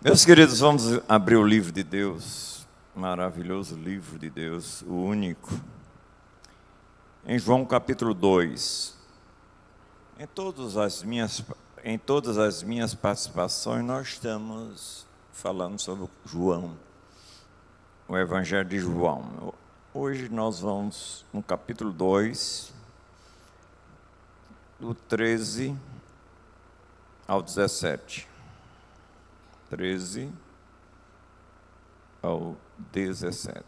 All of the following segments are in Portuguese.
Meus queridos, vamos abrir o livro de Deus, maravilhoso livro de Deus, o único, em João capítulo 2. Em todas as minhas participações, nós estamos falando sobre João, o Evangelho de João. Hoje nós vamos no capítulo 2, do 13 ao 17. 13 ao 17.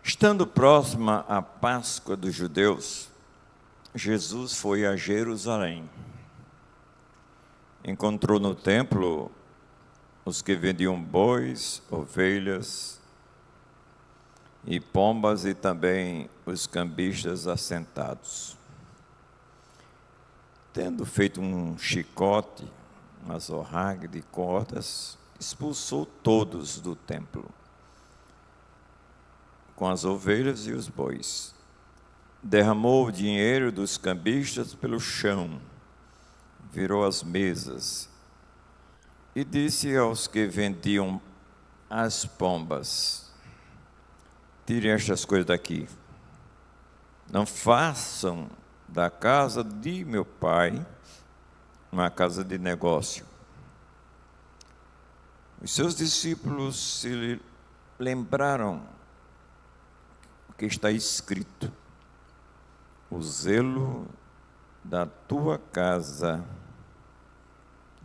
Estando próxima a Páscoa dos judeus, Jesus foi a Jerusalém. Encontrou no templo os que vendiam bois, ovelhas e pombas, e também os cambistas assentados. Tendo feito um chicote, uma zorraga de cordas, expulsou todos do templo, com as ovelhas e os bois. Derramou o dinheiro dos cambistas pelo chão, virou as mesas e disse aos que vendiam as pombas: tirem estas coisas daqui. Não façam da casa de meu pai uma casa de negócio. Os seus discípulos se lembraram o que está escrito: o zelo da tua casa,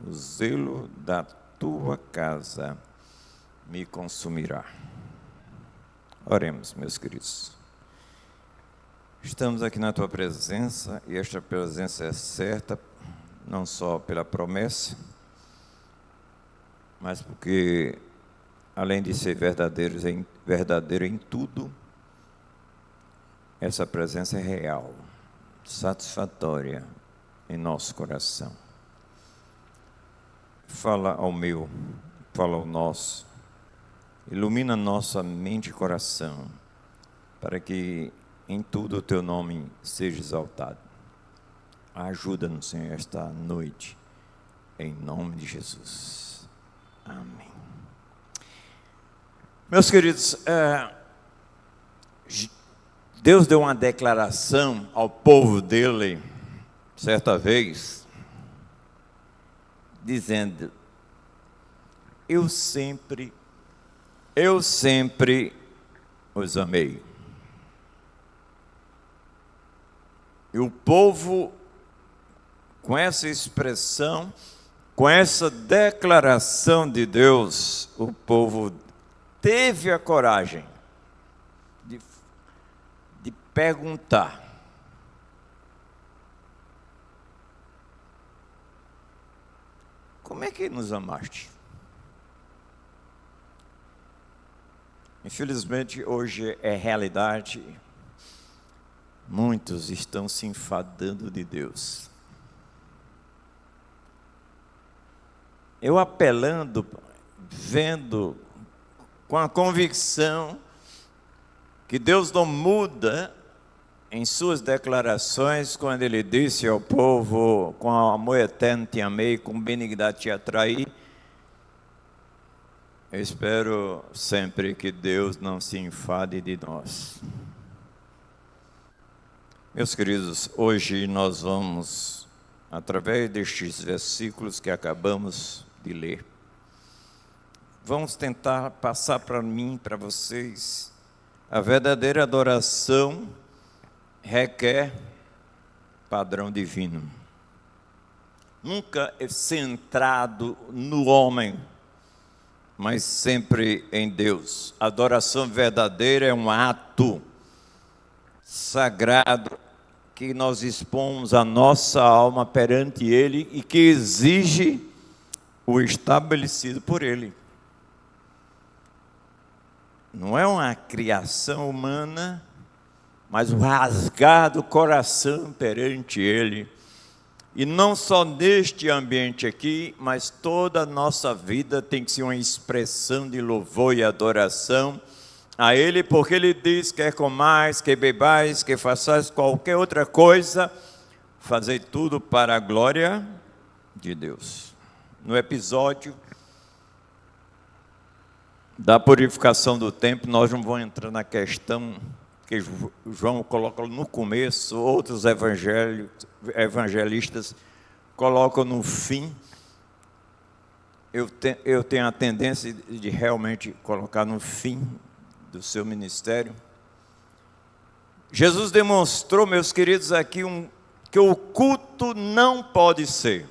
o zelo da tua casa me consumirá. Oremos, meus queridos. Estamos aqui na tua presença, e esta presença é certa, não só pela promessa, mas porque, além de ser verdadeiro em tudo, essa presença é real, satisfatória em nosso coração. Fala ao meu, fala ao nosso, ilumina nossa mente e coração, para que em tudo o teu nome seja exaltado. Ajuda-nos, Senhor, esta noite, em nome de Jesus. Amém. Meus queridos, Deus deu uma declaração ao povo dele, certa vez, dizendo: eu sempre os amei. E o povo, com essa expressão, com essa declaração de Deus, o povo teve a coragem de perguntar: como é que nos amaste? Infelizmente, hoje é realidade. Muitos estão se enfadando de Deus. Eu apelando, vendo com a convicção que Deus não muda em suas declarações, quando Ele disse ao povo: com amor eterno te amei, com benignidade te atraí. Eu espero sempre que Deus não se enfade de nós. Meus queridos, hoje nós vamos, através destes versículos que acabamos de ler, vamos tentar passar para mim, para vocês, a verdadeira adoração requer padrão divino. Nunca é centrado no homem, mas sempre em Deus. A adoração verdadeira é um ato sagrado que nós expomos a nossa alma perante Ele e que exige o estabelecido por Ele. Não é uma criação humana, mas o rasgar do coração perante Ele. E não só neste ambiente aqui, mas toda a nossa vida tem que ser uma expressão de louvor e adoração a Ele, porque Ele diz: quer comais, quer bebais, quer façais qualquer outra coisa, fazei tudo para a glória de Deus. No episódio da purificação do templo, nós não vamos entrar na questão que João coloca no começo, outros evangelistas colocam no fim. Eu tenho a tendência de realmente colocar no fim do seu ministério. Jesus demonstrou, meus queridos, aqui que o culto não pode ser.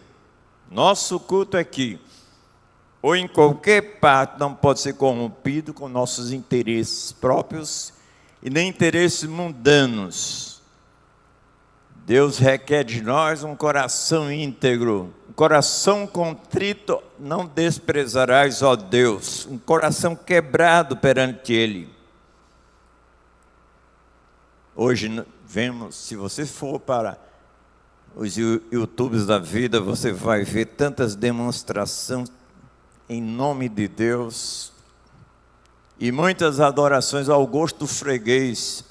Nosso culto aqui, ou em qualquer parte, não pode ser corrompido com nossos interesses próprios e nem interesses mundanos. Deus requer de nós um coração íntegro, um coração contrito não desprezarás, ó Deus, um coração quebrado perante Ele. Hoje vemos, se você for para os YouTubes da vida, você vai ver tantas demonstrações em nome de Deus e muitas adorações ao gosto do freguês,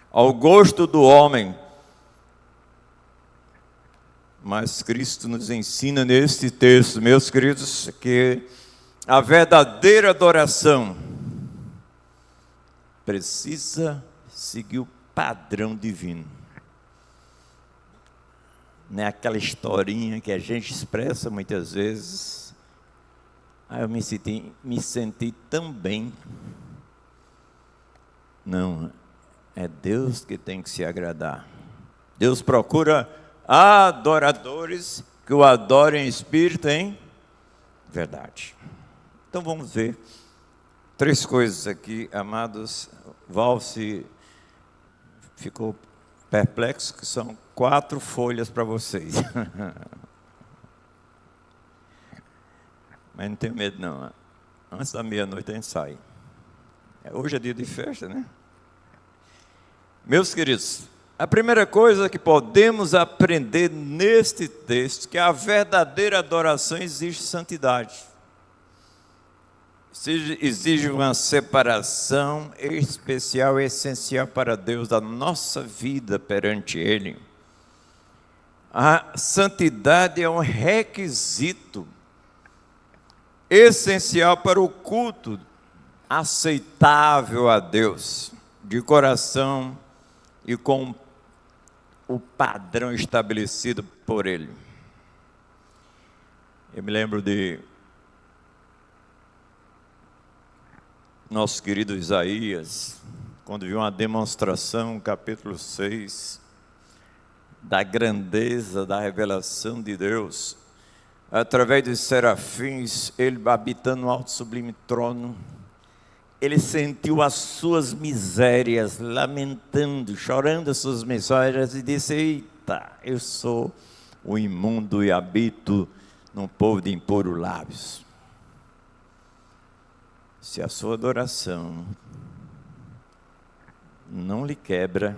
ao gosto do homem. Mas Cristo nos ensina neste texto, meus queridos, que a verdadeira adoração precisa seguir o padrão divino. Não é aquela historinha que a gente expressa muitas vezes. Eu me senti tão bem. Não, é Deus que tem que se agradar. Deus procura adoradores que o adorem em espírito, em verdade. Então vamos ver 3 coisas aqui, amados. Valse ficou perplexo, que são 4 folhas para vocês. Mas não tenho medo não. Antes da meia-noite a gente sai. Hoje é dia de festa, né? Meus queridos, a primeira coisa que podemos aprender neste texto, que a verdadeira adoração exige santidade. Exige uma separação especial e essencial para Deus da nossa vida perante Ele. A santidade é um requisito essencial para o culto aceitável a Deus, de coração e com o padrão estabelecido por Ele. Eu me lembro de nosso querido Isaías, quando viu uma demonstração, capítulo 6, da grandeza da revelação de Deus, através dos serafins, ele habitando no alto sublime trono, ele sentiu as suas misérias, lamentando, chorando as suas misérias, e disse: eita, eu sou o imundo e habito num povo de impuros lábios. Se a sua adoração não lhe quebra,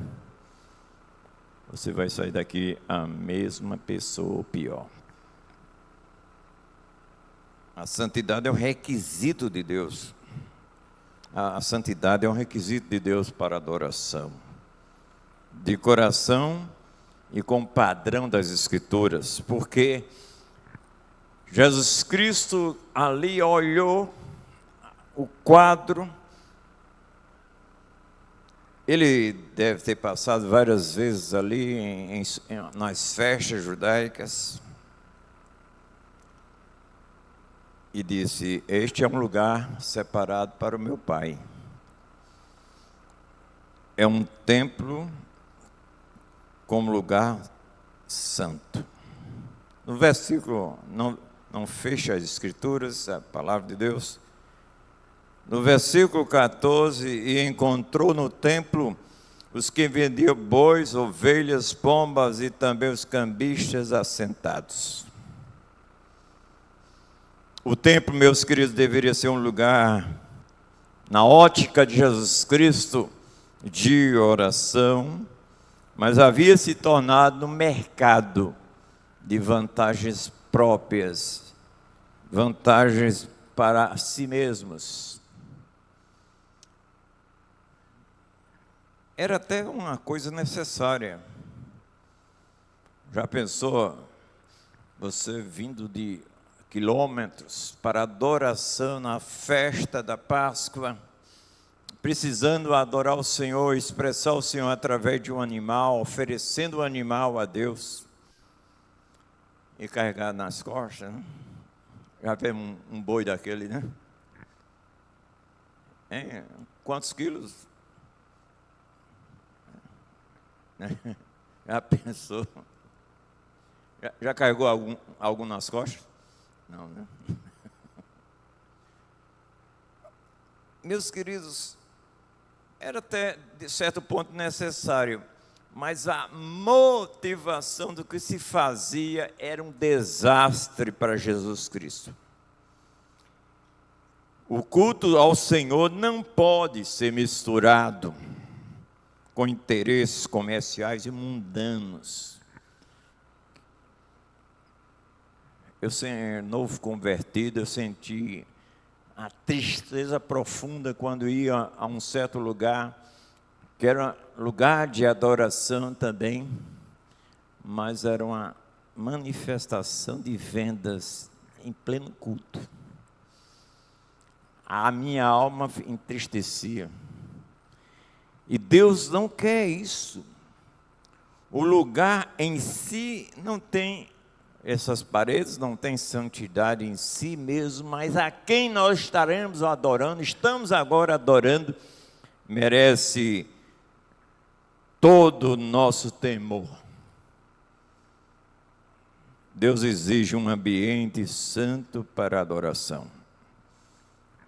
você vai sair daqui a mesma pessoa ou pior. A santidade é um requisito de Deus. A santidade é um requisito de Deus para a adoração. De coração e com o padrão das Escrituras. Porque Jesus Cristo ali olhou o quadro. Ele deve ter passado várias vezes ali nas festas judaicas. E disse: este é um lugar separado para o meu Pai. É um templo como lugar santo. No versículo, não fecha as Escrituras, a palavra de Deus. No versículo 14, e encontrou no templo os que vendiam bois, ovelhas, pombas e também os cambistas assentados. O templo, meus queridos, deveria ser um lugar, na ótica de Jesus Cristo, de oração, mas havia se tornado um mercado de vantagens próprias, vantagens para si mesmos. era até uma coisa necessária. Já pensou você vindo de quilômetros para adoração na festa da Páscoa, precisando adorar o Senhor, expressar o Senhor através de um animal, oferecendo o animal a Deus e carregar nas costas, né? Já vê um boi daquele, né? Quantos quilos? Já pensou? Já carregou algum nas costas? Não, né? Meus queridos, era até de certo ponto necessário, mas a motivação do que se fazia era um desastre para Jesus Cristo. O culto ao Senhor não pode ser misturado com interesses comerciais e mundanos. Eu, sendo novo convertido, eu senti a tristeza profunda quando ia a um certo lugar, que era lugar de adoração também, mas era uma manifestação de vendas em pleno culto. A minha alma entristecia. E Deus não quer isso. O lugar em si não tem, essas paredes não têm santidade em si mesmo, mas a quem nós estaremos adorando, estamos agora adorando, merece todo o nosso temor. Deus exige um ambiente santo para a adoração.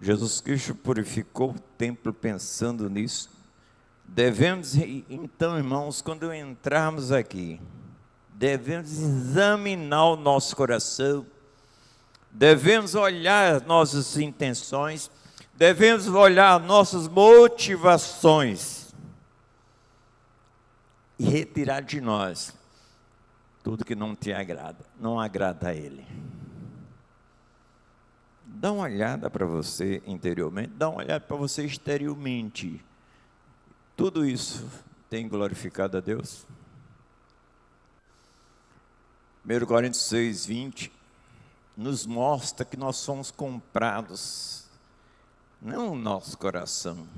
Jesus Cristo purificou o templo pensando nisso. Devemos, então, irmãos, quando entrarmos aqui, devemos examinar o nosso coração, devemos olhar as nossas intenções, devemos olhar nossas motivações e retirar de nós tudo que não te agrada, não agrada a Ele. Dá uma olhada para você interiormente, dá uma olhada para você exteriormente. Tudo isso tem glorificado a Deus? 1 Coríntios 6, 20, nos mostra que nós somos comprados, não o nosso coração.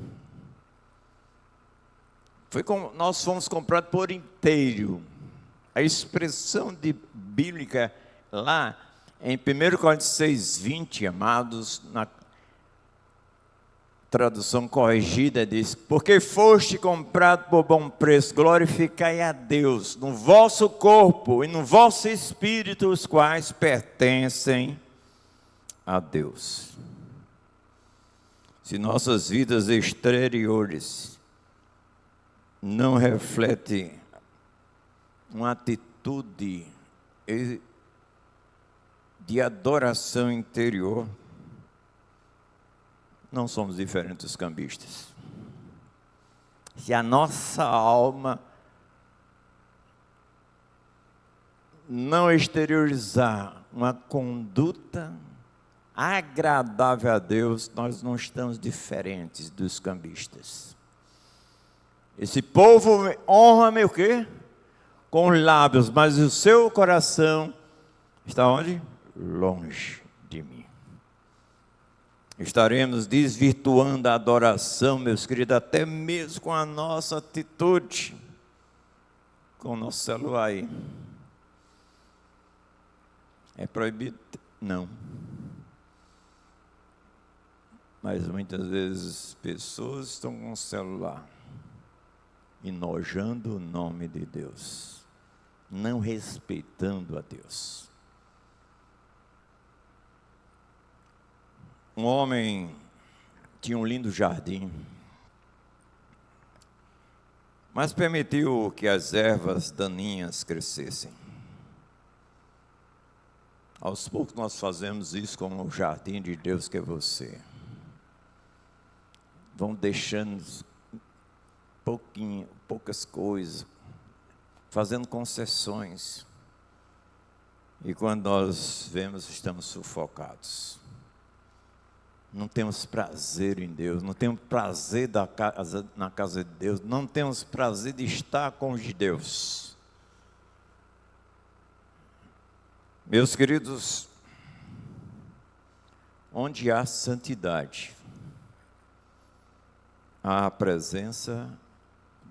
Nós fomos comprados por inteiro. A expressão bíblica lá, em 1 Coríntios 6, 20, amados, na tradução corrigida diz: porque foste comprado por bom preço, glorificai a Deus no vosso corpo e no vosso espírito, os quais pertencem a Deus. Se nossas vidas exteriores não refletem uma atitude de adoração interior, não somos diferentes dos cambistas. Se a nossa alma não exteriorizar uma conduta agradável a Deus, nós não estamos diferentes dos cambistas. Esse povo honra-me o quê? Com os lábios, mas o seu coração está onde? Longe de mim. Estaremos desvirtuando a adoração, meus queridos, até mesmo com a nossa atitude, com o nosso celular aí. É proibido? Não. Mas muitas vezes pessoas estão com o celular, enojando o nome de Deus, não respeitando a Deus. Um homem tinha um lindo jardim, mas permitiu que as ervas daninhas crescessem. Aos poucos nós fazemos isso com o jardim de Deus que é você. Vão deixando poucas coisas, fazendo concessões. E quando nós vemos, estamos sufocados. não temos prazer em Deus, não temos prazer na casa de Deus, não temos prazer de estar com os de Deus. Meus queridos, onde há santidade, há a presença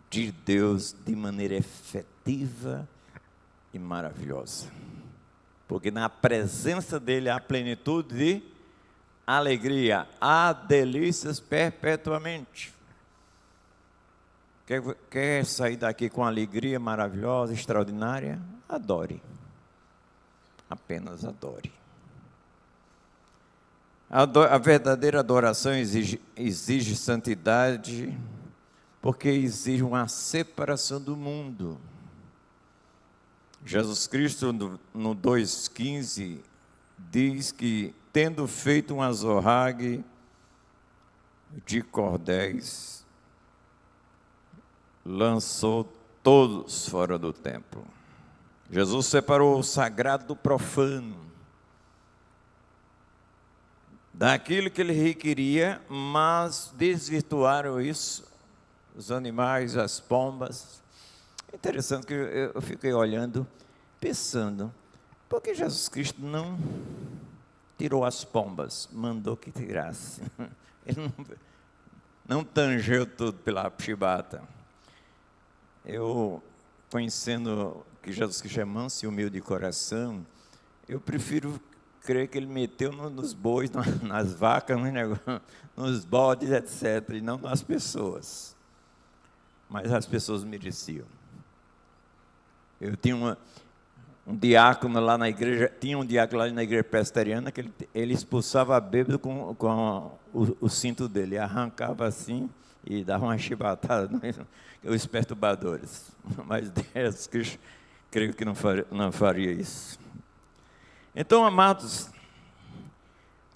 de Deus de maneira efetiva e maravilhosa. Porque na presença dele há plenitude de alegria, há delícias perpetuamente. Quer sair daqui com alegria maravilhosa, extraordinária? Adore. Apenas adore. A verdadeira adoração exige santidade, porque exige uma separação do mundo. Jesus Cristo, no 2,15, diz que, tendo feito um azorrague de cordéis, lançou todos fora do templo. Jesus separou o sagrado do profano, daquilo que ele requeria, mas desvirtuaram isso, os animais, as pombas. Interessante que eu fiquei olhando, pensando, por que Jesus Cristo não tirou as pombas, mandou que tirasse? Ele não tangeu tudo pela chibata. Eu, conhecendo que Jesus Cristo é manso e humilde de coração, eu prefiro crer que ele meteu nos bois, nas vacas, nos bodes, etc., e não nas pessoas. Mas as pessoas mereciam. Eu tinha um diácono lá na igreja, presbiteriana, que ele expulsava bêbado com o cinto dele, arrancava assim e dava uma chibatada os perturbadores. Mas Jesus Cristo, creio que não faria isso. Então, amados,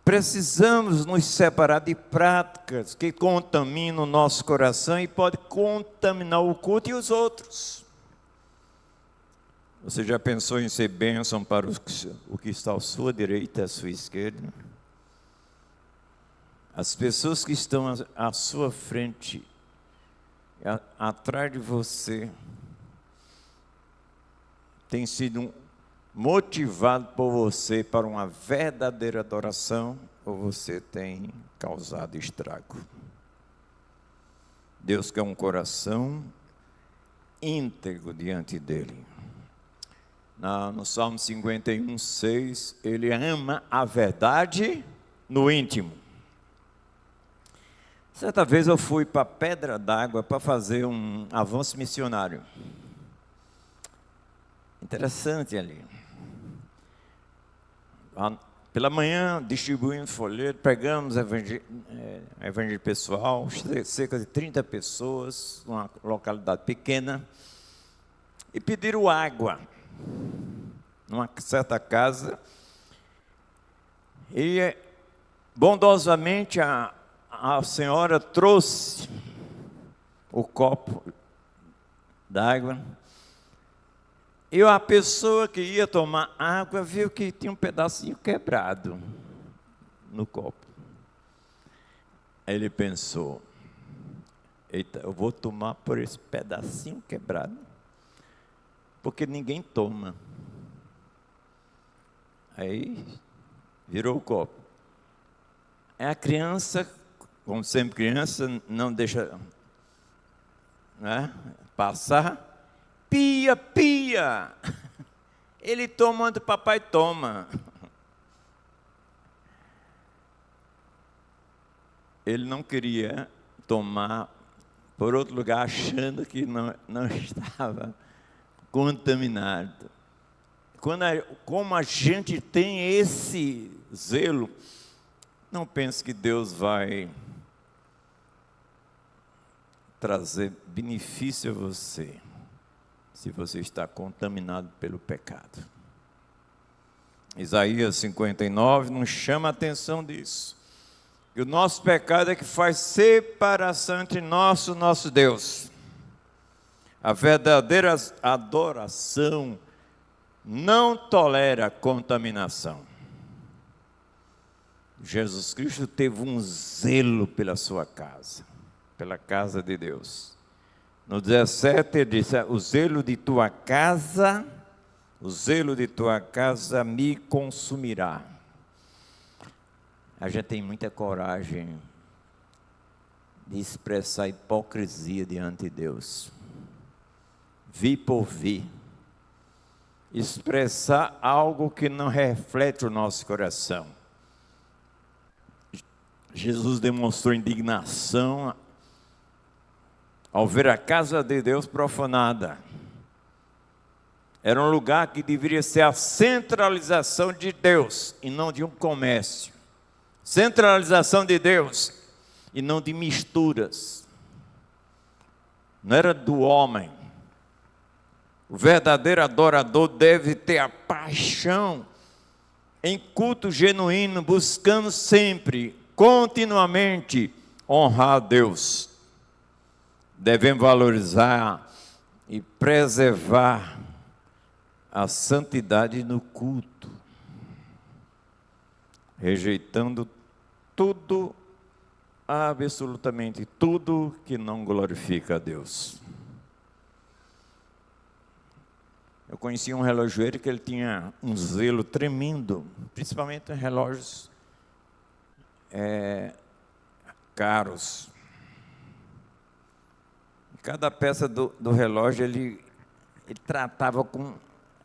precisamos nos separar de práticas que contaminam o nosso coração e podem contaminar o culto e os outros. Você já pensou em ser bênção para o que está à sua direita e à sua esquerda? As pessoas que estão à sua frente, atrás de você, têm sido motivado por você para uma verdadeira adoração, ou você tem causado estrago? Deus quer um coração íntegro diante dele. No Salmo 51, 6, ele ama a verdade no íntimo. Certa vez eu fui para Pedra d'Água para fazer um avanço missionário. Interessante ali. Pela manhã, distribuindo folheto, pregamos evangelho pessoal, cerca de 30 pessoas, numa localidade pequena, e pediram água numa certa casa, e bondosamente a senhora trouxe o copo d'água, e a pessoa que ia tomar água viu que tinha um pedacinho quebrado no copo. Aí ele pensou, eita, eu vou tomar por esse pedacinho quebrado, porque ninguém toma. Aí virou o copo. A criança, como sempre criança, não deixa, né, passar. Pia, pia! Ele toma onde o papai toma. Ele não queria tomar por outro lugar, achando que não estava contaminado. Como a gente tem esse zelo, não pense que Deus vai trazer benefício a você, se você está contaminado pelo pecado. Isaías 59 nos chama a atenção disso. Que o nosso pecado é que faz separação entre nós e o nosso Deus. A verdadeira adoração não tolera contaminação. Jesus Cristo teve um zelo pela sua casa, pela casa de Deus. No 17 ele disse: o zelo de tua casa me consumirá. A gente tem muita coragem de expressar hipocrisia diante de Deus. Vi por vir. Expressar algo que não reflete o nosso coração. Jesus demonstrou indignação ao ver a casa de Deus profanada. Era um lugar que deveria ser a centralização de Deus e não de um comércio. Centralização de Deus e não de misturas. Não era do homem. O verdadeiro adorador deve ter a paixão em culto genuíno, buscando sempre, continuamente, honrar a Deus. Devemos valorizar e preservar a santidade no culto, rejeitando tudo, absolutamente tudo que não glorifica a Deus. Eu conheci um relojoeiro que ele tinha um zelo tremendo, principalmente em relógios caros. Cada peça do relógio ele tratava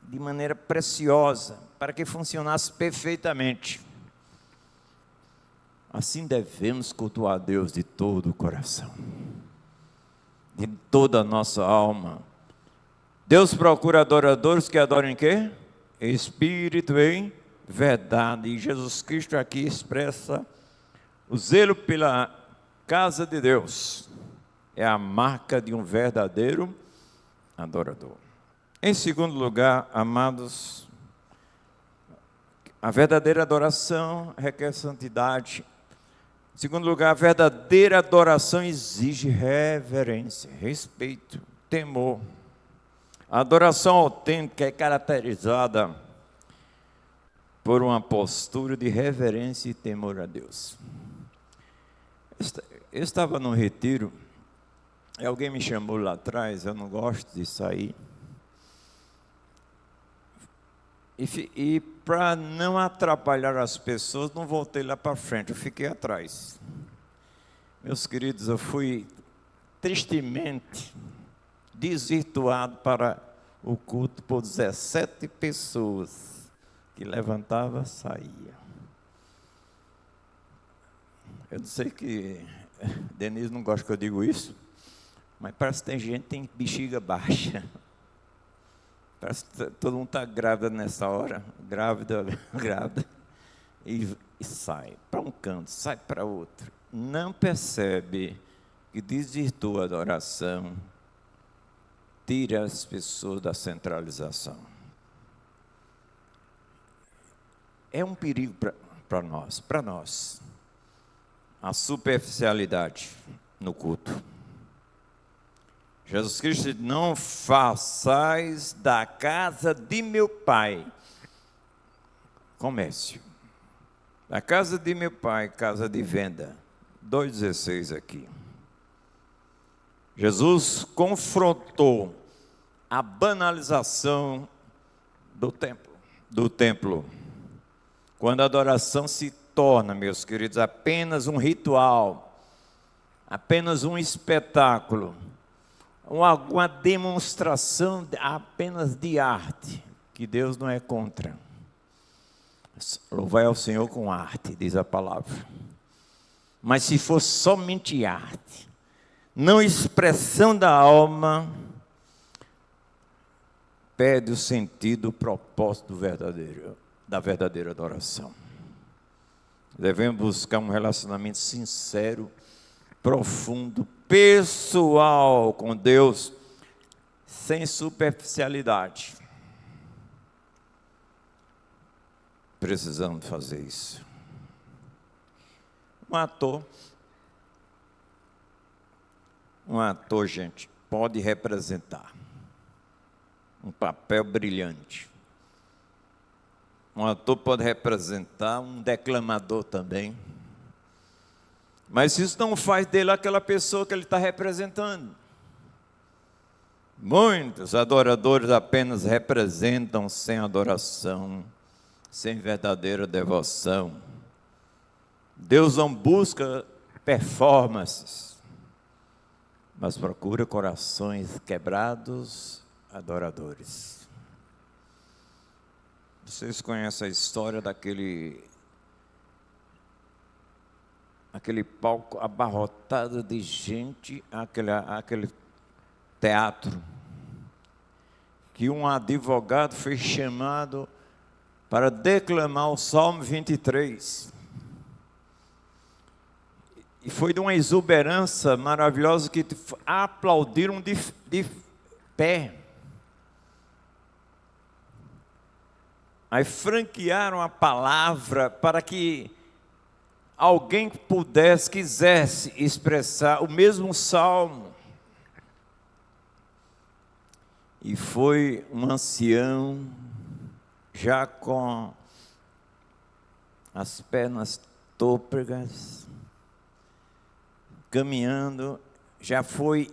de maneira preciosa, para que funcionasse perfeitamente. Assim devemos cultuar a Deus de todo o coração, de toda a nossa alma. Deus procura adoradores que adoram em quê? Espírito em verdade. E Jesus Cristo aqui expressa o zelo pela casa de Deus. É a marca de um verdadeiro adorador. Em segundo lugar, amados, a verdadeira adoração requer santidade. Em segundo lugar, a verdadeira adoração exige reverência, respeito, temor. A adoração autêntica é caracterizada por uma postura de reverência e temor a Deus. Eu estava num retiro, e alguém me chamou lá atrás, eu não gosto de sair. E para não atrapalhar as pessoas, não voltei lá para frente, eu fiquei atrás. Meus queridos, eu fui tristemente desvirtuado para o culto por 17 pessoas que levantava, saía. Eu não sei que Denise não gosta que eu digo isso, mas parece que tem gente que tem bexiga baixa. Parece que todo mundo está grávida nessa hora, grávida, e sai para um canto, sai para outro. Não percebe que desvirtua a adoração, tira as pessoas da centralização. É um perigo para nós, a superficialidade no culto. Jesus Cristo disse: não façais da casa de meu Pai comércio. Da casa de meu Pai, casa de venda. 2,16 aqui. Jesus confrontou a banalização do templo. Quando a adoração se torna, meus queridos, apenas um ritual, apenas um espetáculo, uma demonstração apenas de arte, que Deus não é contra. Louvai ao Senhor com arte, diz a palavra. Mas se for somente arte, não expressão da alma, perde o sentido, o propósito da verdadeira adoração. Devemos buscar um relacionamento sincero, profundo, pessoal com Deus, sem superficialidade. Precisamos fazer isso. Um ator, gente, pode representar um papel brilhante, Um ator pode representar um declamador também. Mas isso não faz dele aquela pessoa que ele está representando. Muitos adoradores apenas representam sem adoração, sem verdadeira devoção. Deus não busca performances, mas procura corações quebrados, adoradores. Vocês conhecem a história daquele palco abarrotado de gente, aquele teatro, que um advogado foi chamado para declamar o Salmo 23. E foi de uma exuberância maravilhosa que aplaudiram de pé. Aí franquearam a palavra para que alguém quisesse expressar o mesmo salmo. E foi um ancião, já com as pernas tôpregas, caminhando, já foi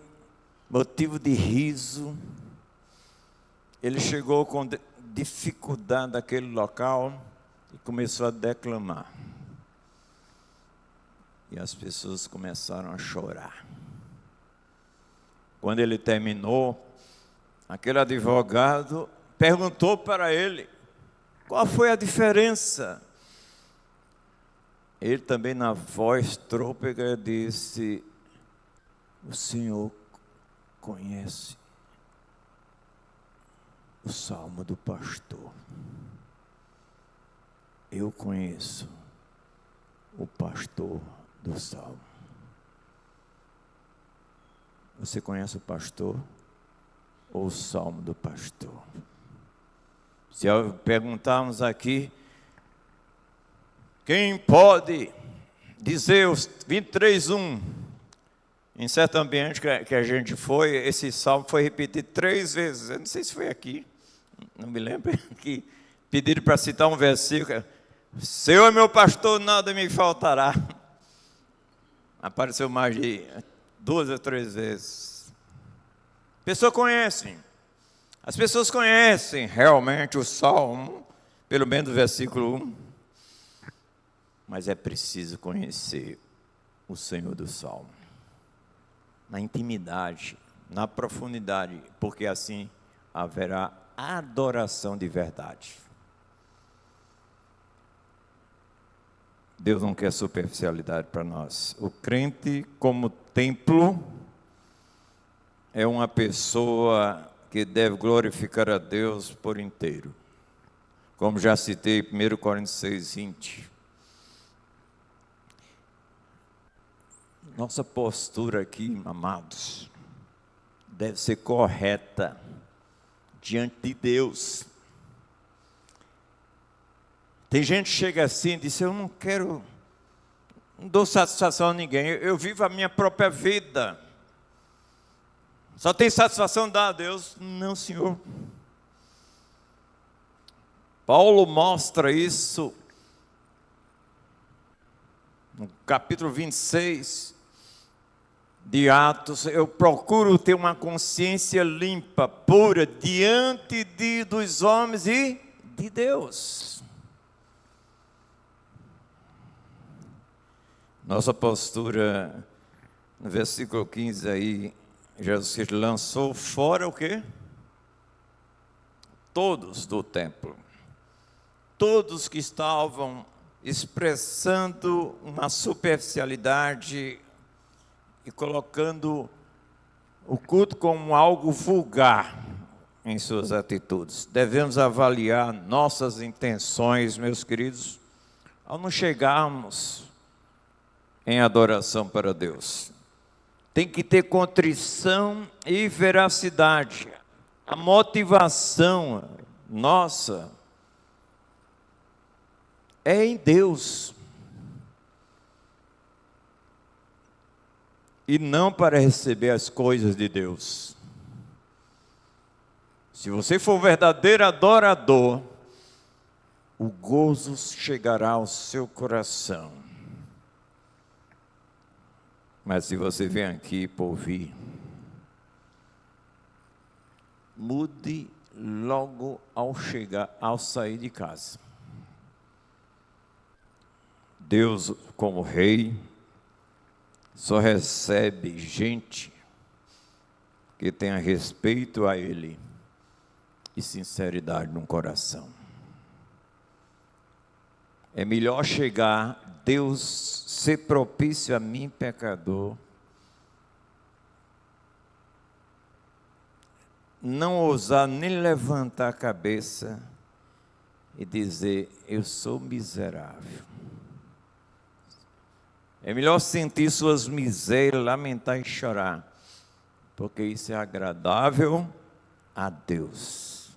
motivo de riso. Ele chegou com dificuldade naquele local e começou a declamar. E as pessoas começaram a chorar. Quando ele terminou, aquele advogado perguntou para ele qual foi a diferença. Ele também, na voz trôpega, disse: o senhor conhece o salmo do pastor. Eu conheço o pastor do salmo. Você conhece o pastor ou o salmo do pastor? Se perguntarmos aqui, quem pode dizer os 23:1? Em certo ambiente que a gente foi, esse salmo foi repetido 3 vezes. Eu não sei se foi aqui, não me lembro, que pediram para citar um versículo: Senhor é meu pastor, nada me faltará. Apareceu mais de 2 ou 3 vezes. As pessoas conhecem realmente o salmo, pelo menos o versículo 1. Mas é preciso conhecer o Senhor do salmo, na intimidade, na profundidade, porque assim haverá adoração de verdade. Deus não quer superficialidade para nós. O crente, como templo, é uma pessoa que deve glorificar a Deus por inteiro. Como já citei, 1 Coríntios 6:20. Nossa postura aqui, amados, deve ser correta diante de Deus. Tem gente que chega assim e diz: eu não dou satisfação a ninguém, eu vivo a minha própria vida. Só tem satisfação dar a Deus. Não, Senhor. Paulo mostra isso no capítulo 26 de Atos. Eu procuro ter uma consciência limpa, pura, diante dos homens e de Deus. Nossa postura, no versículo 15 aí, Jesus lançou fora o quê? Todos do templo. Todos que estavam expressando uma superficialidade e colocando o culto como algo vulgar em suas atitudes. Devemos avaliar nossas intenções, meus queridos, ao não chegarmos em adoração para Deus. Tem que ter contrição e veracidade. A motivação nossa é em Deus e não para receber as coisas de Deus. Se você for verdadeiro adorador, o gozo chegará ao seu coração. Mas se você vem aqui para ouvir, mude logo ao sair de casa. Deus, como rei, só recebe gente que tenha respeito a Ele e sinceridade no coração. É melhor chegar, Deus ser propício a mim, pecador, não ousar nem levantar a cabeça e dizer, eu sou miserável. É melhor sentir suas misérias, lamentar e chorar, porque isso é agradável a Deus.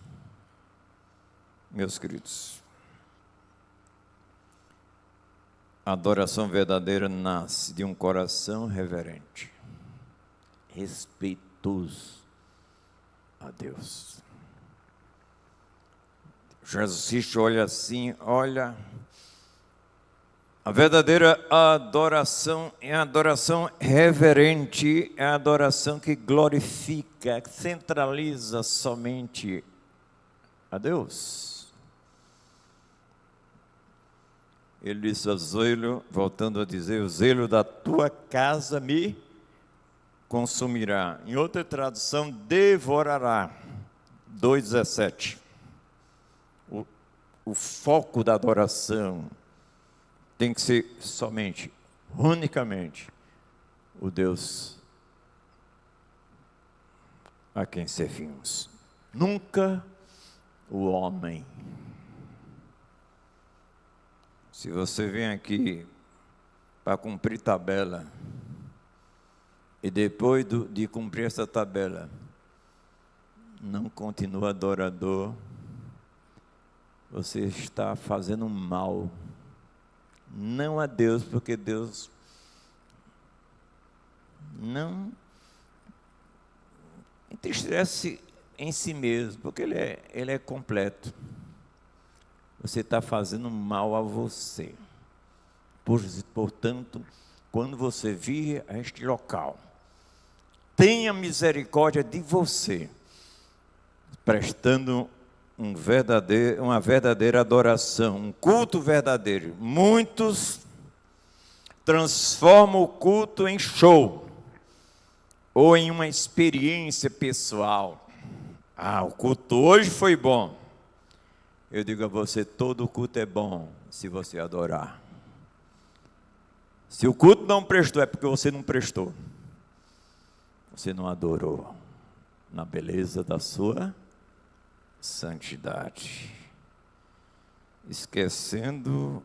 Meus queridos, a adoração verdadeira nasce de um coração reverente, respeitoso a Deus. Jesus Cristo olha assim, olha, a verdadeira adoração é a adoração reverente, é a adoração que glorifica, que centraliza somente a Deus. Ele disse ao zelo, voltando a dizer, o zelo da tua casa me consumirá. Em outra tradução, devorará. 2,17. O foco da adoração tem que ser somente, unicamente, o Deus a quem servimos. Nunca o homem. Se você vem aqui para cumprir tabela, e depois de cumprir essa tabela, não continua adorador, você está fazendo mal. Não a Deus, porque Deus não entristece em si mesmo, porque Ele é completo. Você está fazendo mal a você. Portanto, quando você vir a este local, tenha misericórdia de você, prestando uma verdadeira adoração, um culto verdadeiro. Muitos transformam o culto em show, ou em uma experiência pessoal. O culto hoje foi bom. Eu digo a você, todo culto é bom, se você adorar. Se o culto não prestou, é porque você não prestou. Você não adorou na beleza da sua santidade. Esqueceu,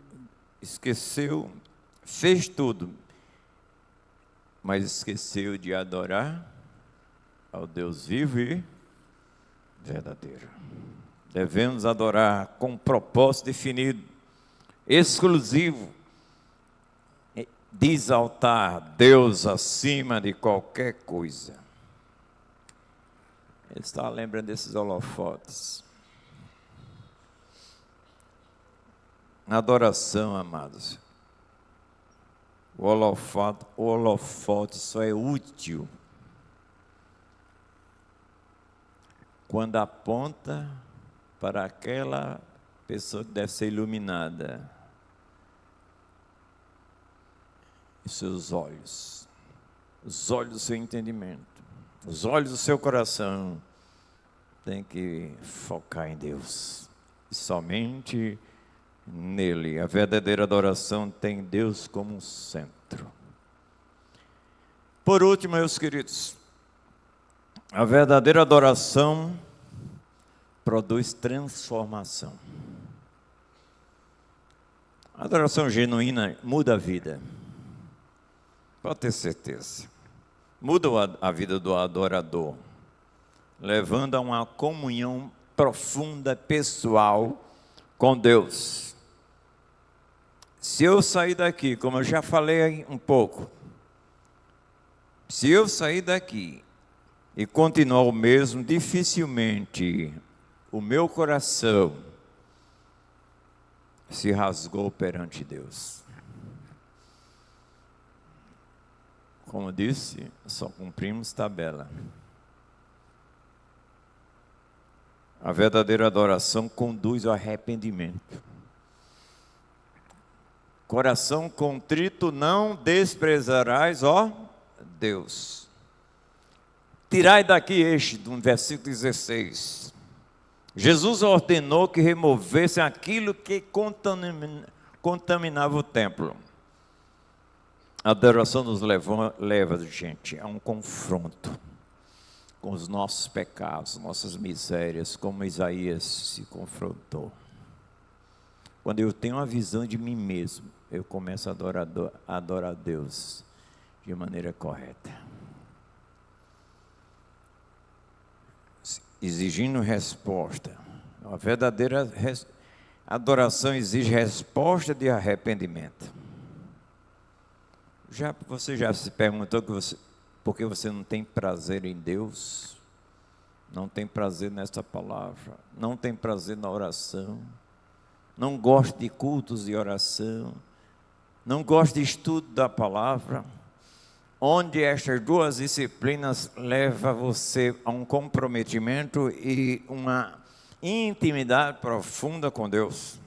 fez tudo, mas esqueceu de adorar ao Deus vivo e verdadeiro. Devemos adorar com um propósito definido, exclusivo, de exaltar Deus acima de qualquer coisa. Ele está lembrando desses holofotes. Na adoração, amados, o holofote só é útil quando aponta para aquela pessoa que deve ser iluminada. Os seus olhos, os olhos do seu entendimento, os olhos do seu coração tem que focar em Deus, e somente nele. A verdadeira adoração tem Deus como um centro. Por último, meus queridos, a verdadeira adoração produz transformação. A adoração genuína muda a vida. Pode ter certeza. Muda a vida do adorador, levando a uma comunhão profunda, pessoal, com Deus. Se eu sair daqui, como eu já falei um pouco, se eu sair daqui e continuar o mesmo, dificilmente o meu coração se rasgou perante Deus. Como disse, só cumprimos tabela. A verdadeira adoração conduz ao arrependimento. Coração contrito não desprezarás, ó Deus. Tirai daqui este, no versículo 16. Jesus ordenou que removessem aquilo que contaminava o templo. A adoração nos leva, gente, a um confronto com os nossos pecados, nossas misérias, como Isaías se confrontou. Quando eu tenho uma visão de mim mesmo, eu começo a adorar a Deus de maneira correta. Exigindo resposta. A verdadeira adoração exige resposta de arrependimento. Você já se perguntou por que você não tem prazer em Deus? Não tem prazer nesta palavra? Não tem prazer na oração? Não gosta de cultos de oração? Não gosta de estudo da palavra? Onde estas duas disciplinas levam você a um comprometimento e uma intimidade profunda com Deus.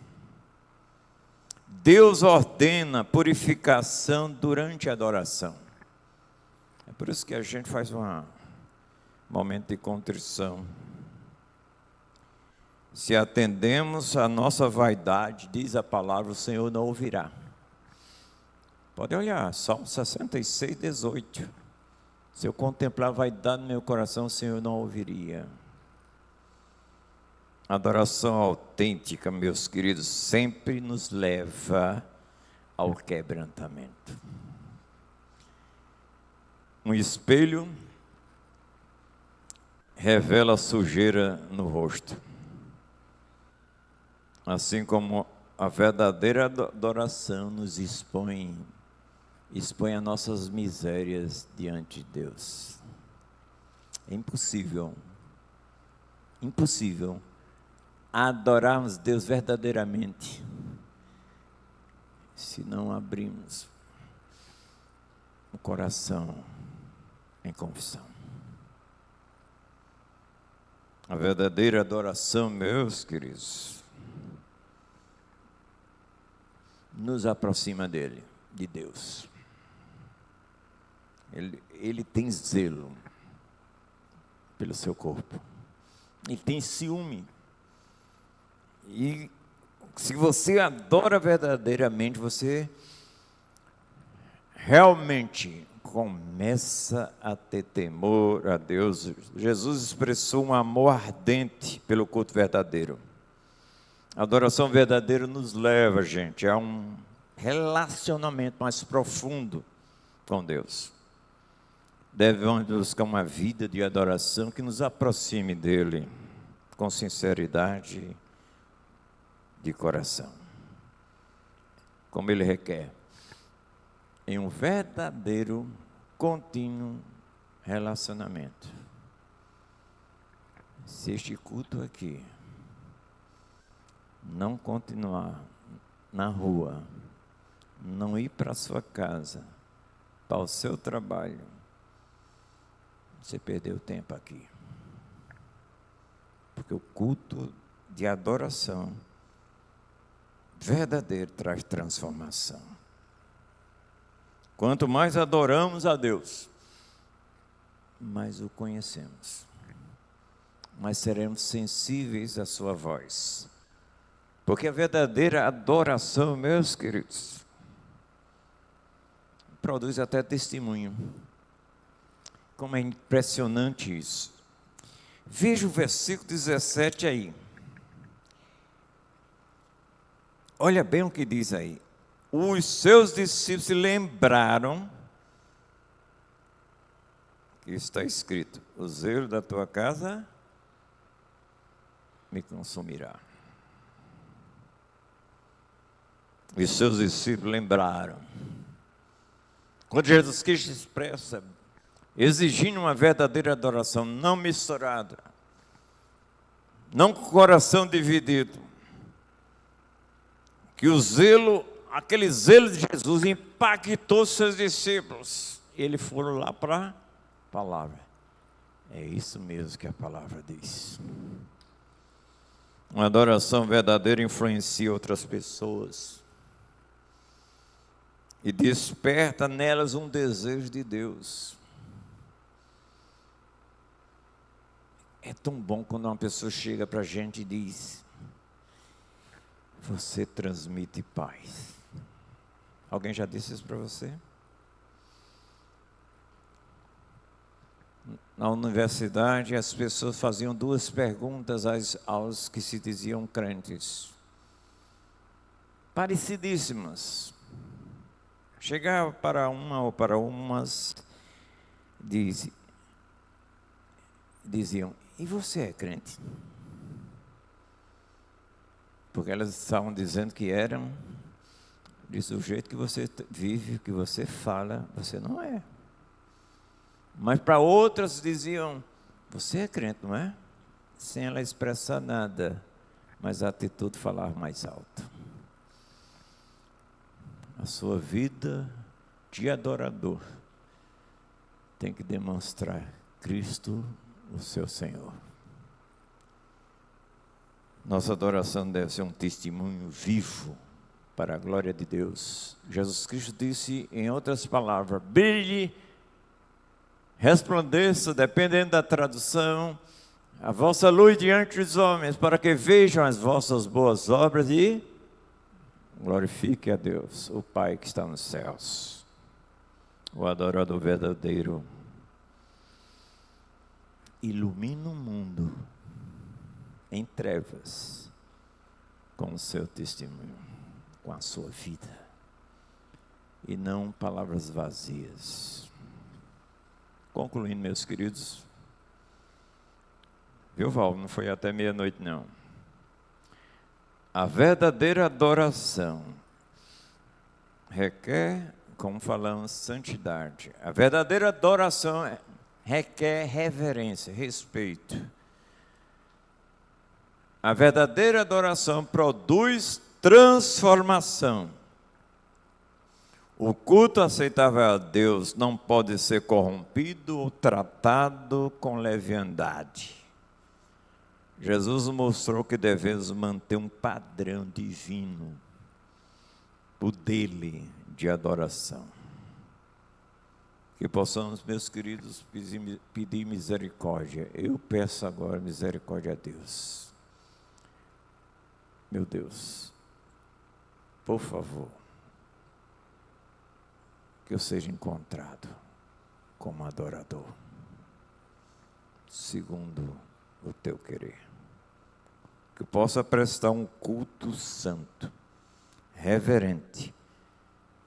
Deus ordena purificação durante a adoração. É por isso que a gente faz um momento de contrição. Se atendemos à nossa vaidade, diz a palavra, o Senhor não ouvirá. Pode olhar, Salmo 66, 18. Se eu contemplar a vaidade no meu coração, o Senhor não ouviria. A adoração autêntica, meus queridos, sempre nos leva ao quebrantamento. Um espelho revela a sujeira no rosto. Assim como a verdadeira adoração nos expõe as nossas misérias diante de Deus. É impossível adorarmos Deus verdadeiramente se não abrimos o coração em confissão. A verdadeira adoração, meus queridos, nos aproxima dele, de Deus. Ele tem zelo pelo seu corpo. Ele tem ciúme. E se você adora verdadeiramente, você realmente começa a ter temor a Deus. Jesus expressou um amor ardente pelo culto verdadeiro. A adoração verdadeira nos leva, gente, a um relacionamento mais profundo com Deus. Devemos buscar uma vida de adoração que nos aproxime dele com sinceridade de coração, como ele requer, em um verdadeiro, contínuo relacionamento. Se este culto aqui não continuar na rua, não ir para a sua casa, para o seu trabalho, você perdeu tempo aqui. Porque o culto de adoração verdadeiro traz transformação. Quanto mais adoramos a Deus, mais o conhecemos, mais seremos sensíveis à sua voz. Porque a verdadeira adoração, meus queridos, produz até testemunho. Como é impressionante isso. Veja o versículo 17 aí. Olha bem o que diz aí. Os seus discípulos se lembraram, que está escrito, o zelo da tua casa me consumirá. Os seus discípulos lembraram. Quando Jesus Cristo expressa, exigindo uma verdadeira adoração, não misturada, não com o coração dividido, que o zelo, aquele zelo de Jesus impactou seus discípulos. Eles foram lá para a palavra. É isso mesmo que a palavra diz. Uma adoração verdadeira influencia outras pessoas e desperta nelas um desejo de Deus. É tão bom quando uma pessoa chega para a gente e diz: você transmite paz. Alguém já disse isso para você? Na universidade, as pessoas faziam duas perguntas aos que se diziam crentes, parecidíssimas. Chegava para uma ou para umas, diziam: e você é crente? Porque elas estavam dizendo que eram, diz, do jeito que você vive, que você fala, você não é. Mas para outras diziam: você é crente, não é? Sem ela expressar nada, mas a atitude falava mais alto. A sua vida de adorador tem que demonstrar Cristo, o seu Senhor. Nossa adoração deve ser um testemunho vivo para a glória de Deus. Jesus Cristo disse, em outras palavras, brilhe, resplandeça, dependendo da tradução, a vossa luz diante dos homens, para que vejam as vossas boas obras e glorifique a Deus, o Pai que está nos céus. O adorador verdadeiro ilumina o mundo em trevas com o seu testemunho, com a sua vida, e não palavras vazias. Concluindo, meus queridos, viu, Val? Não foi até meia-noite, não. A verdadeira adoração requer, como falamos, santidade. A verdadeira adoração requer reverência, respeito. A verdadeira adoração produz transformação. O culto aceitável a Deus não pode ser corrompido ou tratado com leviandade. Jesus mostrou que devemos manter um padrão divino, o dele, de adoração. Que possamos, meus queridos, pedir misericórdia. Eu peço agora misericórdia a Deus. Meu Deus, por favor, que eu seja encontrado como adorador, segundo o teu querer. Que eu possa prestar um culto santo, reverente,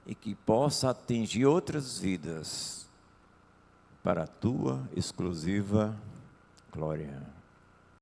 e que possa atingir outras vidas para a tua exclusiva glória.